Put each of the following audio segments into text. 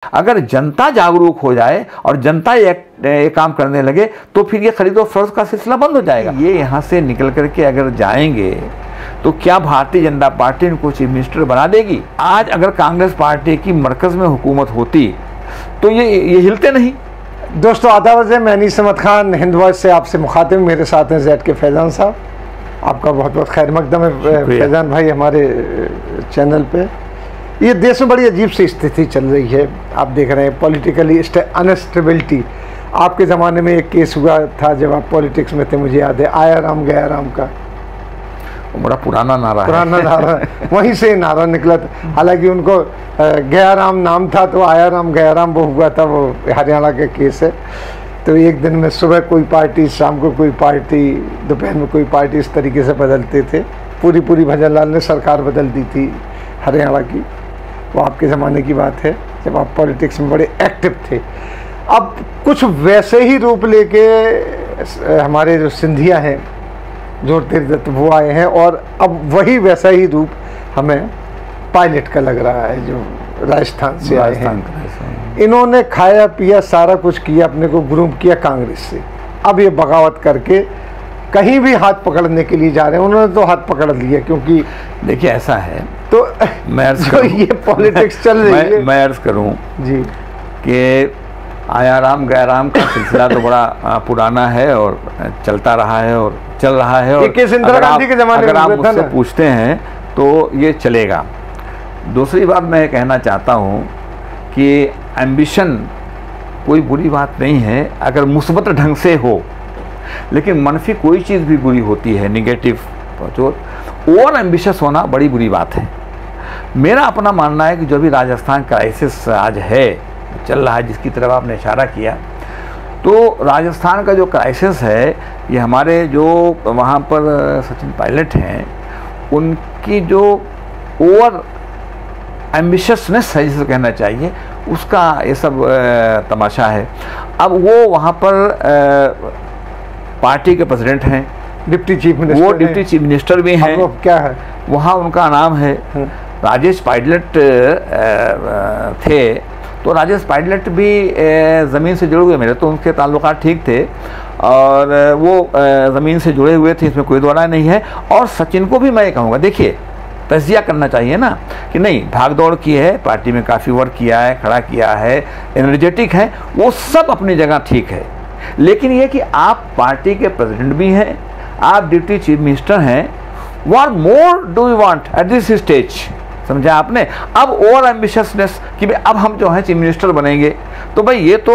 अगर जनता जागरूक हो जाए और जनता ये काम करने लगे तो फिर ये खरीदो फरोख्त का सिलसिला बंद हो जाएगा। ये यहाँ से निकल करके अगर जाएंगे तो क्या भारतीय जनता पार्टी इनको चीफ मिनिस्टर बना देगी? आज अगर कांग्रेस पार्टी की मरकज़ में हुकूमत होती तो ये हिलते नहीं। दोस्तों आदाब, मैं अनीस अहमद खान हिंद वॉइस से आपसे मुखातिब। मेरे साथ हैं ज़ैद के फैज़ान साहब। आपका बहुत बहुत खैर मकदम है फैज़ान भाई हमारे चैनल पे। ये देश में बड़ी अजीब सी स्थिति चल रही है, आप देख रहे हैं पॉलिटिकली अनस्टेबिलिटी। आपके ज़माने में एक केस हुआ था जब आप पॉलिटिक्स में थे, मुझे याद है, आया राम गया राम का बड़ा पुराना नारा वहीं से नारा निकला था। हालांकि उनको गया राम नाम था तो आया राम गया राम वो हुआ था, वो हरियाणा के केस है। तो एक दिन में सुबह कोई पार्टी, शाम को कोई पार्टी, दोपहर में कोई पार्टी, इस तरीके से बदलते थे। पूरी भजन लाल ने सरकार बदल दी थी हरियाणा की। वो आपके ज़माने की बात है जब आप पॉलिटिक्स में बड़े एक्टिव थे। अब कुछ वैसे ही रूप लेके हमारे जो सिंधिया हैं, ज्योतिर्दत्त, वो आए हैं और अब वही वैसा ही रूप हमें पायलट का लग रहा है जो राजस्थान से आए हैं। इन्होंने खाया पिया सारा कुछ किया, अपने को ग्रूम किया कांग्रेस से। अब ये बगावत करके कहीं भी हाथ पकड़ने के लिए जा रहे हैं। उन्होंने तो हाथ पकड़ लिया, क्योंकि देखिए ऐसा है तो मैं तो ये पॉलिटिक्स चल रही है। मैं अर्ज करूं जी कि आया राम गया राम का सिलसिला तो बड़ा पुराना है और चलता रहा है और चल रहा है। और इंदिरा गांधी के ज़माने अगर आप मुझसे पूछते हैं तो ये चलेगा। दूसरी बात मैं कहना चाहता हूँ कि एम्बिशन कोई बुरी बात नहीं है अगर मुस्बत ढंग से हो, लेकिन मनफी कोई चीज़ भी बुरी होती है, निगेटिव ओवर एम्बिशियस होना बड़ी बुरी बात है। मेरा अपना मानना है कि जो भी राजस्थान क्राइसिस आज है, चल रहा है, जिसकी तरफ आपने इशारा किया, तो राजस्थान का जो क्राइसिस है ये हमारे जो वहाँ पर सचिन पायलट हैं उनकी जो ओवर एम्बिशियसनेस है जिसे कहना चाहिए, उसका ये सब तमाशा है। अब वो वहाँ पर पार्टी के प्रेसिडेंट हैं, डिप्टी चीफ मिनिस्टर, वो डिप्टी चीफ मिनिस्टर भी हैं। क्या है वहाँ उनका नाम है राजेश पायलट थे। तो राजेश पायलट भी ज़मीन से जुड़े हुए, मेरे तो उनके ताल्लुकात ठीक थे और वो ज़मीन से जुड़े हुए थे, इसमें कोई दो राय नहीं है। और सचिन को भी मैं ये कहूँगा, देखिए तजिया करना चाहिए ना कि नहीं, भाग दौड़ की है, पार्टी में काफ़ी वर्क किया है, खड़ा किया है, एनर्जेटिक है, वो सब अपनी जगह ठीक है। लेकिन ये कि आप पार्टी के प्रेसिडेंट भी हैं, आप डिप्टी चीफ मिनिस्टर हैं, what more do you want at this stage? समझा आपने? अब ओवर एम्बिशियसनेस कि भाई अब हम जो है चीफ मिनिस्टर बनेंगे, तो भाई ये तो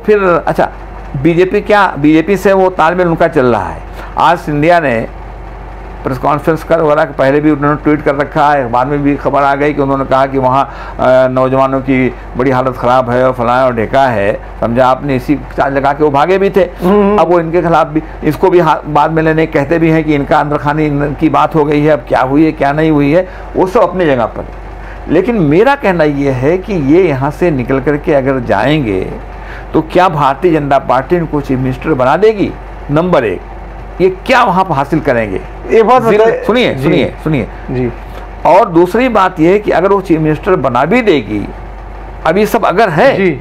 फिर अच्छा बीजेपी से वो तालमेल उनका चल रहा है। आज सिंधिया ने प्रेस कॉन्फ्रेंस कर वगैरह पहले भी उन्होंने ट्वीट कर रखा है, बाद में भी खबर आ गई कि उन्होंने कहा कि वहाँ नौजवानों की बड़ी हालत ख़राब है और फलाया और ढेका है, समझा आपने। इसी चार्ज लगा के वो भागे भी थे। अब वो इनके खिलाफ भी इसको भी बाद में लेने कहते भी हैं कि इनका अंदरखानी की बात हो गई है, अब क्या हुई है क्या नहीं हुई है, वो सब अपनी जगह पर। लेकिन मेरा कहना ये है कि ये यहाँ से निकल करके अगर जाएंगे तो क्या भारतीय जनता पार्टी इनको चीफ मिनिस्टर बना देगी? नंबर एक, ये क्या वहाँ पर हासिल करेंगे? एक बात सुनिए जी। और दूसरी बात ये है कि अगर वो चीफ मिनिस्टर बना भी देगी, अभी सब अगर है जी,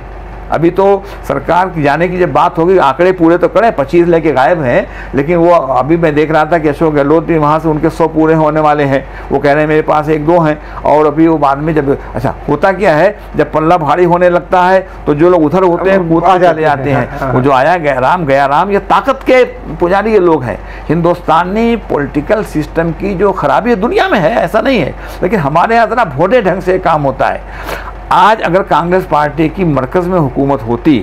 अभी तो सरकार की जाने की जब बात होगी, आंकड़े पूरे तो करें, 25 लेके गायब हैं, लेकिन वो अभी मैं देख रहा था कि अशोक गहलोत भी वहाँ से उनके 100 पूरे होने वाले हैं। वो कह रहे हैं मेरे पास 1-2 हैं। और अभी वो बाद में जब अच्छा होता क्या है, जब पल्ला भारी होने लगता है तो जो लोग उधर होते हैं कूद चले जाते हैं। वो जो आया गया राम, ये ताकत के पुजारी ये लोग हैं। हिंदुस्तानी पॉलिटिकल सिस्टम की जो खराबी है दुनिया में है, ऐसा नहीं है, लेकिन हमारे यहाँ ज़रा भोले ढंग से काम होता है। आज अगर कांग्रेस पार्टी की मरकज़ में हुकूमत होती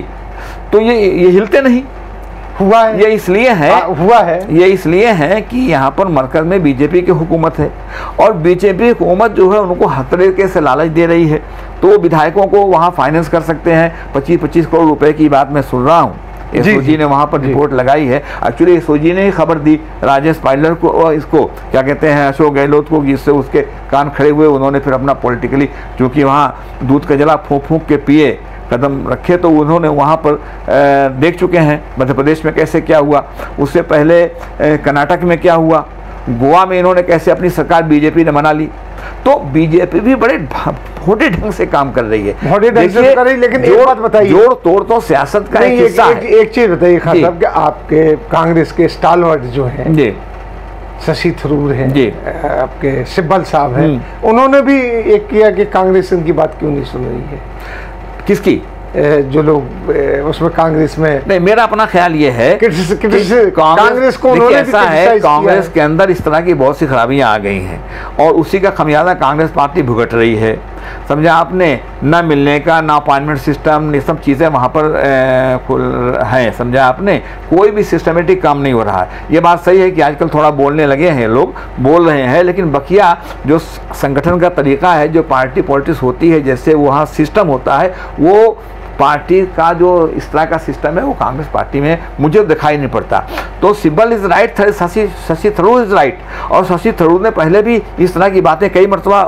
तो ये हिलते नहीं। हुआ है, ये इसलिए है कि यहाँ पर मरकज़ में बीजेपी की हुकूमत है और बीजेपी हुकूमत जो है उनको हर तरीके से लालच दे रही है। तो विधायकों को वहाँ फाइनेंस कर सकते हैं। 25-25 करोड़ रुपए की बात मैं सुन रहा हूँ। एसओजी ने वहाँ पर रिपोर्ट लगाई है। एक्चुअली एसओजी ने ही खबर दी राजेश पायलट को और इसको क्या कहते हैं अशोक गहलोत को, जिससे उसके कान खड़े हुए। उन्होंने फिर अपना पॉलिटिकली, क्योंकि वहाँ दूध का जला फूंक फूंक के पिए, कदम रखे, तो उन्होंने वहाँ पर देख चुके हैं मध्य प्रदेश में कैसे क्या हुआ, उससे पहले कर्नाटक में क्या हुआ, गोवा में इन्होंने कैसे अपनी सरकार बीजेपी ने बना ली। तो बीजेपी भी बड़े भोटे ढंग से काम कर रही है, भोटे ढंग से कर रही है। लेकिन एक बात बताइए, जोड़ तोड़ तो सियासत का एक हिस्सा है। एक चीज बताइए खान साहब कि आपके कांग्रेस के स्टालवर्ड जो हैं जी, शशि थरूर हैं जी, आपके सिब्बल साहब हैं, उन्होंने भी एक किया कि कांग्रेस इनकी बात क्यों नहीं सुन रही है। किसकी? जो लोग उसमें कांग्रेस में, नहीं, मेरा अपना ख्याल ये है कि कांग्रेस को उन्होंने ऐसा है, कांग्रेस के अंदर इस तरह की बहुत सी खराबियां आ गई हैं और उसी का खमियाजा कांग्रेस पार्टी भुगत रही है। समझा आपने, ना मिलने का, ना अपॉइंटमेंट सिस्टम, ये सब चीज़ें वहाँ पर हैं। समझा आपने, कोई भी सिस्टमेटिक काम नहीं हो रहा है। ये बात सही है कि आजकल थोड़ा बोलने लगे हैं, लोग बोल रहे हैं, लेकिन बकिया जो संगठन का तरीका है, जो पार्टी पॉलिटिक्स होती है, जैसे वहाँ सिस्टम होता है, वो पार्टी का जो इस तरह का सिस्टम है वो कांग्रेस पार्टी में मुझे दिखाई नहीं पड़ता। तो Sibal is right, Shashi Tharoor is right, और शशि थरूर ने पहले भी इस तरह की बातें कई मरतबा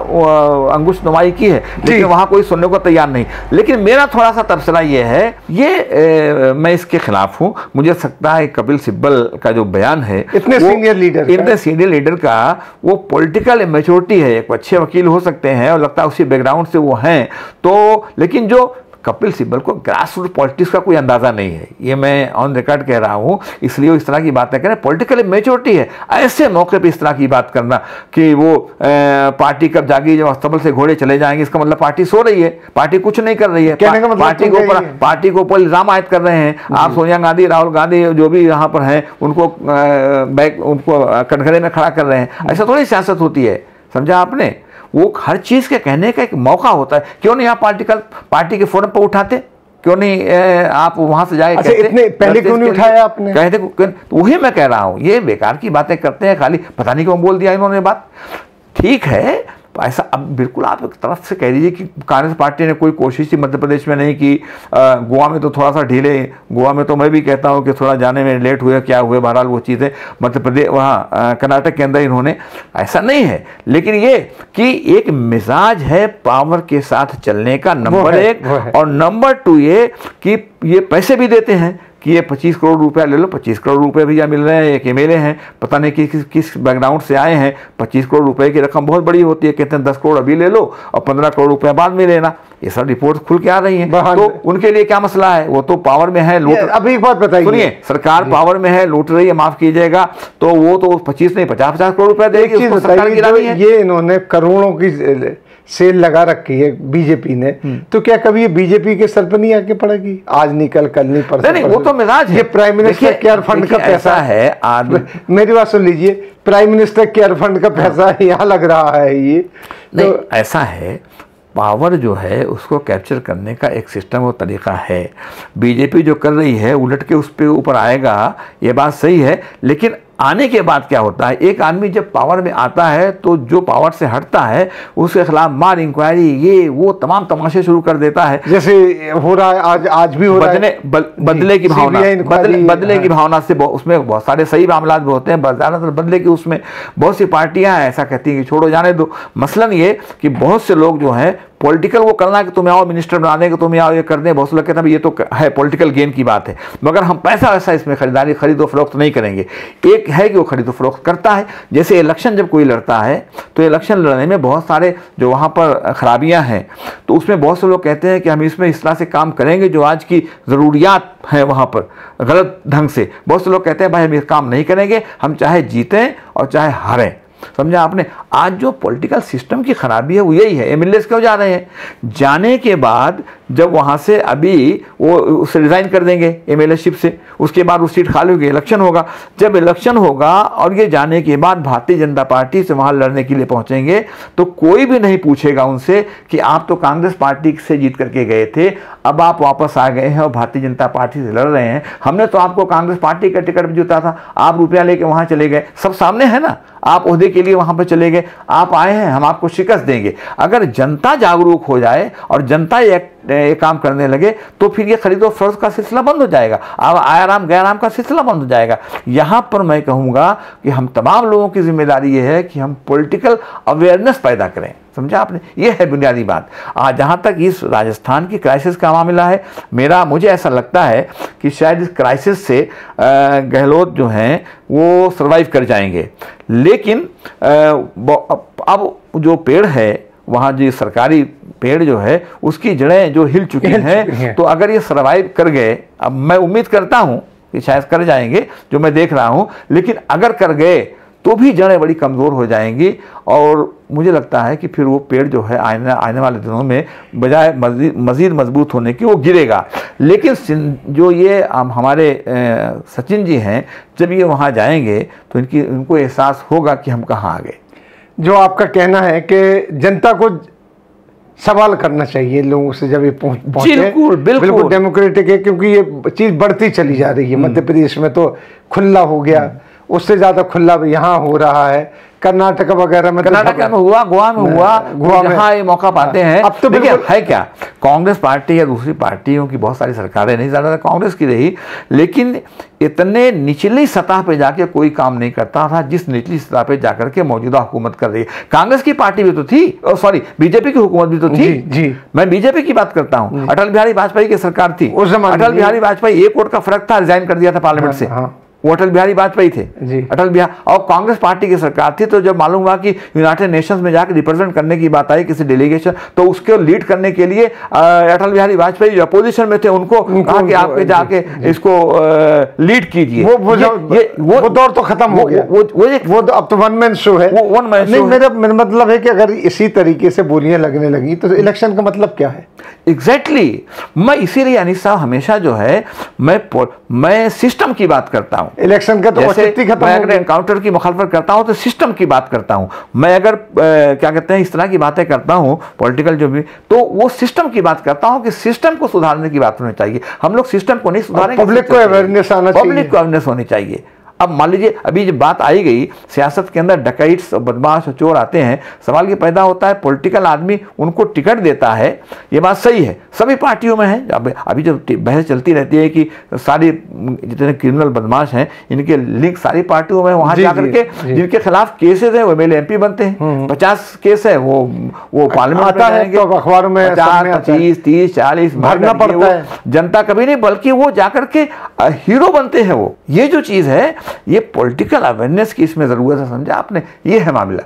अंगुश नुमाई की है, लेकिन वहाँ कोई सुनने को तैयार नहीं। लेकिन मेरा थोड़ा सा तबसरा ये है, मैं इसके खिलाफ हूँ। मुझे लगता है कपिल सिब्बल का जो बयान है, इतने सीनियर लीडर का वो पॉलिटिकल मैच्योरिटी है। एक अच्छे वकील हो सकते हैं और लगता है उसी बैकग्राउंड से वो हैं, तो लेकिन जो कपिल सिब्बल को ग्रास रूट पॉलिटिक्स का कोई अंदाज़ा नहीं है, ये मैं ऑन रिकॉर्ड कह रहा हूँ, इसलिए वो इस तरह की बातें करें। पॉलिटिकल मैच्योरिटी है, ऐसे मौके पे इस तरह की बात करना कि वो पार्टी कब जागी जब अस्तबल से घोड़े चले जाएंगे, इसका मतलब पार्टी सो रही है, पार्टी कुछ नहीं कर रही है, पार्टी को ऊपर इल्जाम आयद कर रहे हैं। आप सोनिया गांधी, राहुल गांधी जो भी यहाँ पर हैं, उनको कटघरे में खड़ा कर रहे हैं। ऐसा थोड़ी सियासत होती है, समझा आपने। वो हर चीज़ के कहने का एक मौका होता है। क्यों नहीं आप पार्टी के फोरम पर उठाते, क्यों नहीं आप वहां से जाए? अच्छा, इतने पहले क्यों नहीं उठाया आपने? कहते, वही मैं कह रहा हूँ, ये बेकार की बातें करते हैं खाली, पता नहीं क्यों बोल दिया इन्होंने बात। ठीक है, ऐसा अब बिल्कुल आप एक तरफ से कह दीजिए कि कांग्रेस पार्टी ने कोई कोशिश ही मध्य प्रदेश में नहीं की, गोवा में तो थोड़ा सा ढीले, गोवा में तो मैं भी कहता हूँ कि थोड़ा जाने में लेट हुए, क्या हुए, बहरहाल वो चीज़ें मध्य प्रदेश वहाँ कर्नाटक के अंदर इन्होंने, ऐसा नहीं है। लेकिन ये कि एक मिजाज है पावर के साथ चलने का, नंबर एक, और नंबर टू ये कि ये पैसे भी देते हैं कि ये 25 करोड़ रुपया ले लो। 25 करोड़ रुपए भैया मिल रहे हैं, एक एमएलए हैं, पता नहीं किस बैकग्राउंड से आए हैं। 25 करोड़ रुपए की रकम बहुत बड़ी होती है, कहते हैं 10 करोड़ अभी ले लो और 15 करोड़ रुपया बाद में लेना। ये सब रिपोर्ट खुल के आ रही हैं। तो उनके लिए क्या मसला है, वो तो पावर में है, लूट। अभी एक बात बताइए, सुनिए, सरकार पावर में है, लूट रही है, माफ कीजिएगा, तो वो तो 25 नहीं 50 करोड़ रुपया देगी, उसको सरकार गिरानी है। ये इन्होंने करोड़ों की सेल लगा रखी है बीजेपी ने, तो क्या कभी ये बीजेपी के सर पर नहीं आके पड़ेगी? आज नहीं, कल नहीं, परसों नहीं, वो तो मिजाज है। ये प्राइम मिनिस्टर केयर फंड का पैसा है। मेरी बात सुन लीजिए, प्राइम मिनिस्टर केयर फंड का पैसा यहाँ लग रहा है। ये नहीं, ऐसा है, पावर जो है उसको कैप्चर करने का एक सिस्टम और तरीका है। बीजेपी जो कर रही है उलट के उस पे ऊपर आएगा, ये बात सही है। लेकिन आने के बाद क्या होता है, एक आदमी जब पावर में आता है तो जो पावर से हटता है उसके खिलाफ मार, इंक्वायरी, ये वो तमाम तमाशे शुरू कर देता है। जैसे हो रहा है आज भी हो रहा है, बदले की भावना, बदले की भावना से उसमें बहुत सारे सही मामला भी होते हैं, ज़्यादातर बदले की उसमें बहुत सी पार्टियां ऐसा कहती हैं कि छोड़ो जाने दो। मसलन ये कि बहुत से लोग जो हैं पॉलिटिकल वो करना कि तुम्हें आओ मिनिस्टर बना देंगे, तुम्हें आओ ये कर दें, बहुत से लोग कहते हैं ये तो है पॉलिटिकल गेन की बात है, मगर हम पैसा वैसा इसमें खरीदो फरोख्त नहीं करेंगे। एक है कि वो खरीदो फरोख्त करता है, जैसे इलेक्शन जब कोई लड़ता है तो इलेक्शन लड़ने में बहुत सारे जो वहाँ पर खराबियाँ हैं, तो उसमें बहुत से लोग कहते हैं कि हम इसमें इस तरह से काम करेंगे जो आज की ज़रूरियात है वहाँ पर गलत ढंग से। बहुत से लोग कहते हैं भाई हम ये काम नहीं करेंगे, हम चाहे जीतें और चाहे हारें। समझा आपने। आज जो पॉलिटिकल सिस्टम की खराबी है वो यही है। एमएलएस क्यों जा रहे हैं, जाने के बाद जब वहाँ से अभी वो उसे रिज़ाइन कर देंगे एमएलएशिप से, उसके बाद वो सीट खाली होगी, इलेक्शन होगा। जब इलेक्शन होगा और ये जाने के बाद भारतीय जनता पार्टी से वहाँ लड़ने के लिए पहुँचेंगे तो कोई भी नहीं पूछेगा उनसे कि आप तो कांग्रेस पार्टी से जीत करके गए थे, अब आप वापस आ गए हैं और भारतीय जनता पार्टी से लड़ रहे हैं, हमने तो आपको कांग्रेस पार्टी का टिकट भी जीता था, आप रुपया लेके वहाँ चले गए, सब सामने है ना, आप ओहदे के लिए वहाँ पर चले गए, आप आए हैं, हम आपको शिकस्त देंगे। अगर जनता जागरूक हो जाए और जनता ये काम करने लगे तो फिर ये खरीदो फरोख्त का सिलसिला बंद हो जाएगा, अब आयाराम गैराम का सिलसिला बंद हो जाएगा। यहाँ पर मैं कहूँगा कि हम तमाम लोगों की जिम्मेदारी ये है कि हम पॉलिटिकल अवेयरनेस पैदा करें। समझा आपने, ये है बुनियादी बात। जहाँ तक इस राजस्थान की क्राइसिस का मामला है, मुझे ऐसा लगता है कि शायद इस क्राइसिस से गहलोत जो हैं वो सर्वाइव कर जाएंगे, लेकिन अब जो पेड़ है वहाँ जो सरकारी पेड़ जो है उसकी जड़ें जो हिल चुकी हैं, तो अगर ये सर्वाइव कर गए, अब मैं उम्मीद करता हूँ कि शायद कर जाएंगे जो मैं देख रहा हूँ, लेकिन अगर कर गए तो भी जड़ें बड़ी कमज़ोर हो जाएंगी और मुझे लगता है कि फिर वो पेड़ जो है आने वाले दिनों में बजाय मज़ीद मजबूत होने की वो गिरेगा। लेकिन जो ये हमारे सचिन जी हैं, जब ये वहाँ जाएंगे तो इनको एहसास होगा कि हम कहाँ आ गए। जो आपका कहना है कि जनता को सवाल करना चाहिए लोगों से जब ये पहुंचे, बिल्कुल डेमोक्रेटिक है, क्योंकि ये चीज़ बढ़ती चली जा रही है। मध्य प्रदेश में तो खुला हो गया, उससे ज़्यादा खुला यहाँ हो रहा है, कर्नाटक वगैरह में, कर्नाटक में हुआ, गोवा में हुआ, गोवा में ये मौका पाते हैं। अब तो देखिए है क्या, कांग्रेस पार्टी या दूसरी पार्टियों की बहुत सारी सरकारें नहीं, ज़्यादातर कांग्रेस की रही, लेकिन इतने निचली सतह पे जाके कोई काम नहीं करता था जिस निचली सतह पे जाकर के मौजूदा हुकूमत कर रही है। कांग्रेस की पार्टी भी तो थी, सॉरी बीजेपी की हुकूमत भी तो थी। जी। मैं बीजेपी की बात करता हूँ। अटल बिहारी वाजपेयी की सरकार थी, अटल बिहारी वाजपेयी 1 वोट का फर्क था, रिजाइन कर दिया था पार्लियामेंट से। वो अटल बिहारी वाजपेयी थे जी। अटल बिहारी, और कांग्रेस पार्टी की सरकार थी। तो जब मालूम हुआ कि यूनाइटेड नेशंस में जाकर रिप्रेजेंट करने की बात आई किसी डेलीगेशन, तो उसको लीड करने के लिए अटल बिहारी वाजपेयी जो अपोजिशन में थे उनको कहा कि आप जाके इसको लीड कीजिए। वो दौर तो खत्म हो गया, वो अब तो वन मैन शो है। One man show. मेरा मतलब है कि अगर इसी तरीके से बोलियां लगने लगी तो इलेक्शन का मतलब क्या है? एग्जैक्टली मैं इसीलिए अनिल साहब हमेशा जो है मैं सिस्टम की बात करता हूं। इलेक्शन का तो मैं अगर एनकाउंटर की मुखालफत करता हूं तो सिस्टम की बात करता हूं। मैं अगर क्या कहते हैं इस तरह की बातें करता हूं पॉलिटिकल जो भी, तो वो सिस्टम की बात करता हूं कि सिस्टम को सुधारने की बात होनी चाहिए। हम लोग सिस्टम को नहीं सुधारेंगे, पब्लिक को अवेयरनेस आना चाहिए, पब्लिक को अवेयरनेस होनी चाहिए। अब मान लीजिए अभी जब बात आई गई सियासत के अंदर डकैट्स और बदमाश और चोर आते हैं, सवाल ये पैदा होता है पॉलिटिकल आदमी उनको टिकट देता है, ये बात सही है, सभी पार्टियों में है। अभी जब बहस चलती रहती है कि सारी जितने क्रिमिनल बदमाश हैं इनके लिंक सारी पार्टियों में, वहां जाकर के जिनके खिलाफ केसेस है वो एमएलए एमपी बनते हैं। 50 केस है वो पार्लियामेंट आता है तो अखबारों में 50, 25, 30, 40 भरना पड़ता है। जनता कभी नहीं, बल्कि वो जाकर के हीरो बनते हैं। वो ये जो चीज है ये पॉलिटिकल अवेयरनेस की इसमें जरूरत है, समझा आपने, ये है मामला।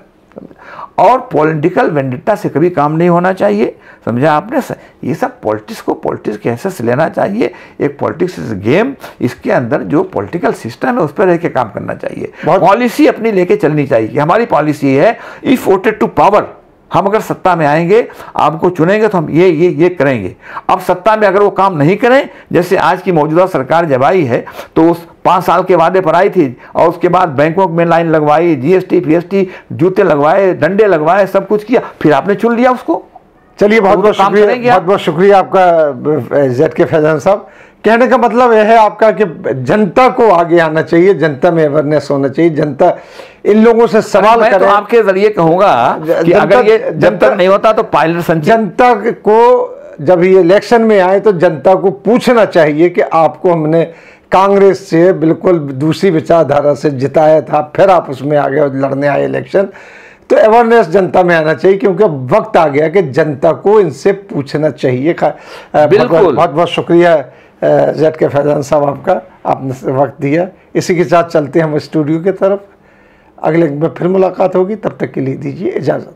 और पॉलिटिकल वेंडिटा से कभी काम नहीं होना चाहिए, समझा आपने। ये सब पॉलिटिक्स को पॉलिटिक्स के ऐसे से लेना चाहिए। एक पॉलिटिक्स गेम, इसके अंदर जो पॉलिटिकल सिस्टम है उस पर रह के काम करना चाहिए, पॉलिसी अपनी लेके चलनी चाहिए। हमारी पॉलिसी है इफ वोटेड टू पावर, हम अगर सत्ता में आएंगे आपको चुनेंगे तो हम ये करेंगे। अब सत्ता में अगर वो काम नहीं करें, जैसे आज की मौजूदा सरकार जब आई है तो उस 5 साल के वादे पर आई थी और उसके बाद बैंकों में लाइन लगवाई, जीएसटी पीएसटी जूते लगवाए, डंडे लगवाए, सब कुछ किया, फिर आपने चुन लिया उसको। चलिए बहुत बहुत शुक्रिया आपका जेड के फैजान साहब। कहने का मतलब यह है आपका कि जनता को आगे आना चाहिए, जनता में अवेयरनेस होना चाहिए, जनता इन लोगों से सवाल करे। तो आपके जरिए कहूंगा कि अगर ये जब तक नहीं होता तो पायलट संचित, जनता को जब ये इलेक्शन में आए तो जनता को पूछना चाहिए कि आपको हमने कांग्रेस से बिल्कुल दूसरी विचारधारा से जिताया था, फिर आप उसमें आगे लड़ने आए इलेक्शन। तो अवेयरनेस जनता में आना चाहिए, क्योंकि अब वक्त आ गया कि जनता को इनसे पूछना चाहिए। बिल्कुल बहुत बहुत शुक्रिया जेड के फैजान साहब आपका, आपने वक्त दिया। इसी के साथ चलते हम स्टूडियो की तरफ, अगले में फिर मुलाकात होगी, तब तक के लिए दीजिए इजाज़त।